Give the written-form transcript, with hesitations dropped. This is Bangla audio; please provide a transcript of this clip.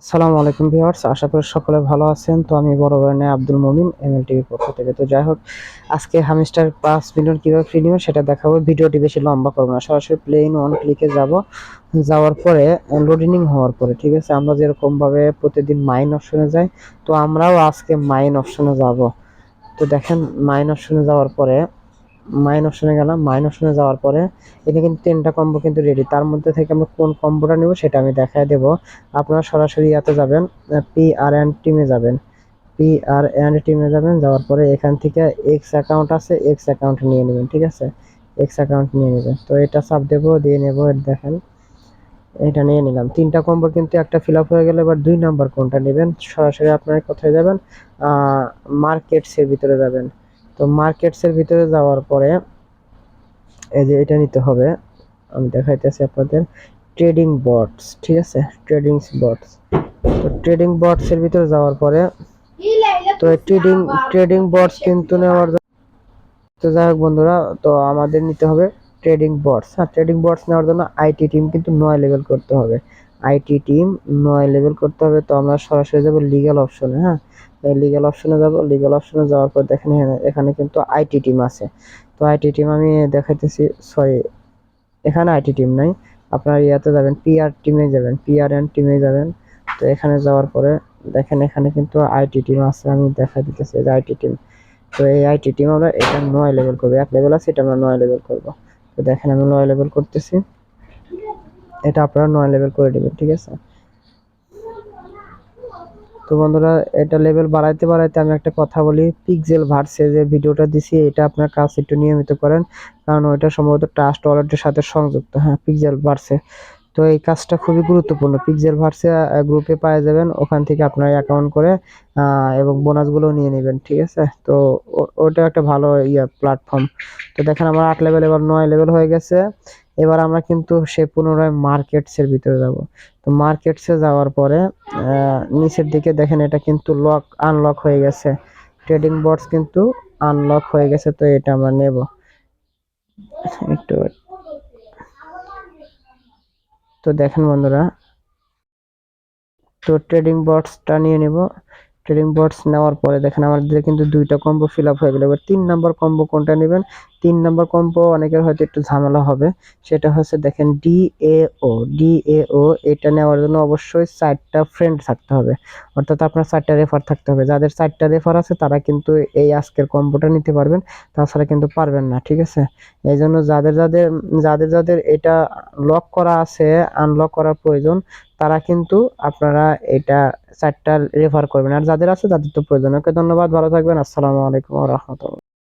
আসসালামু আলাইকুম ভিউয়ার্স, আশা করি সকলে ভালো আছেন। তো আমি বড় ভাই আব্দুল মুমিন এমএলটিভির পক্ষ থেকে। তো যাই হোক, আজকে হামিস্টার 5 মিলিয়ন কিভাবে ফ্রি নেবেন সেটা দেখাবো। ভিডিওটি বেশি লম্বা করবো না, সরাসরি প্লেন ওয়ান ক্লিকে যাব। যাওয়ার পরে লোডিং হওয়ার পরে, ঠিক আছে, আমরা যেরকম ভাবে প্রতিদিন মাইন অপশনে যাই, তো আমরাও আজকে মাইন অপশনে যাব। তো দেখেন, মাইন অপশনে যাওয়ার পরে মাইন অপশনে গেলাম। মাইন অপশনে যাওয়ার পরে এটা কিন্তু 10টা কম্বো কিন্তু রেডি। তার মধ্যে থেকে আমরা কোন কম্বোটা নেব সেটা আমি দেখায় দেব। আপনারা সরাসরি ইয়াতে যাবেন, পি আর এন টিমে যাবেন। পি আর এন টিমে যাবেন, যাওয়ার পরে এখান থেকে এক্স অ্যাকাউন্ট আছে, এক্স অ্যাকাউন্ট নিয়ে নেবেন, ঠিক আছে। এক্স অ্যাকাউন্ট নিয়ে নেবেন। তো এটা সাব দেবো, দিয়ে নেবো। দেখেন, এটা নিয়ে নিলাম। 3টা কম্বো কিন্তু একটা ফিল আপ হয়ে গেলে এবার 2 নাম্বার কোনটা নেবেন, সরাসরি আপনারা কোথায় যাবেন, মার্কেটসের ভিতরে যাবেন। তো মার্কেটসের ভিতরে যাওয়ার পরে এই যে এটা নিতে হবে, আমি দেখাইতেছি আপনাদের। ট্রেডিং বটস, ঠিক আছে, ট্রেডিং বটস। তো ট্রেডিং বটস এর ভিতরে যাওয়ার পরে, তো ট্রেডিং ট্রেডিং বটস কিন্তু নেওয়ার জন্য, তো যাই হোক বন্ধুরা, তো আমাদের নিতে হবে ট্রেডিং বটস। হ্যাঁ, ট্রেডিং বটস নেওয়ার জন্য আইটি টিম কিন্তু 9 লেভেল করতে হবে। আইটি টিম 9 লেভেল করতে হবে। তো আমরা সরাসরি যাবো লিগ্যাল অপশনে। হ্যাঁ, এই লিগ্যাল অপশনে যাব। লিগ্যাল অপশনে যাওয়ার পর দেখেন এখানে কিন্তু আইটি টিম আছে। তো আইটি টিম আমি দেখাইতেছি, সরি, এখানে আইটি টিম নাই। আপনার ইয়াতে যাবেন, পিআর টিমে যাবেন, পিআর এন্ড টিমে যাবেন। তো এখানে যাওয়ার পরে দেখেন এখানে কিন্তু আইটি টিম আছে, আমি দেখা দিতেছি যে আইটি টিম। তো এই আইটি টিম আমরা এটা 9 লেভেল করবো। 1 লেভেল আছে, এটা আমরা 9 লেভেল করবো। তো দেখেন আমি 9 লেভেল করতেছি, এটা আপনারা 9 লেভেল করে দিবেন, ঠিক আছে। তো বন্ধুরা, এটা লেভেল বাড়াইতে বাড়াইতে আমি একটা কথা বলি, পিক্সেল ভার্সে যে ভিডিওটা দিছি এটা আপনার কাজ একটু নিয়মিত করেন, কারণ ওইটা সম্ভবত ট্রাস্ট ওয়ালেটের সাথে সংযুক্ত। হ্যাঁ, পিক্সেল ভার্সে। তো এই কাজটা খুবই গুরুত্বপূর্ণ। পিক্সেল ভার্সে গ্রুপে পাওয়া যাবেন, ওখান থেকে আপনার অ্যাকাউন্ট করে এবং বোনাসগুলো নিয়ে নেবেন, ঠিক আছে। তো ওটা একটা ভালো প্ল্যাটফর্ম। তো দেখেন আমার 8 লেভেল, এবার 9 লেভেল হয়ে গেছে। এবার আমরা কিন্তু সে পুনরায় মার্কেটসের ভিতরে যাব। তো মার্কেটসে যাওয়ার পরে নিচের দিকে দেখেন এটা কিন্তু আনলক হয়ে গেছে। ট্রেডিং বটস কিন্তু আনলক হয়ে গেছে। তো এটা আমরা নেব একটু। তো দেখেন বন্ধুরা, তো ট্রেডিং বটসটা নিয়ে নেব। ট্রেডিং বটস নেওয়ার পরে দেখেন আমাদের কিন্তু 2টা কম্বো ফিল আপ হয়ে গেল। এবার 3 নাম্বার কম্বো কোনটা নেবেন? 3 নাম্বার কম্বো অনেকের হয়তো একটু ঝামেলা হবে। সেটা হচ্ছে দেখেন ডিএও। ডিএও এটা নেওয়ার জন্য অবশ্যই 4টা ফ্রেন্ড থাকতে হবে, অর্থাৎ আপনার 4টা রেফার থাকতে হবে। যাদের 4টা রেফার আছে তারা কিন্তু এই আজকের কম্বোটা নিতে পারবেন, তাছাড়া কিন্তু পারবেন না, ঠিক আছে। এই জন্য যাদের এটা লক করা আছে, আনলক করার প্রয়োজন, তারা কিন্তু আপনারা এটা 4টা রেফার করবেন। আর যাদের আছে তাদের তো প্রয়োজন। ওকে, ধন্যবাদ, ভালো থাকবেন। আসসালামু আলাইকুম ওয়া রাহমাতুল্লাহ।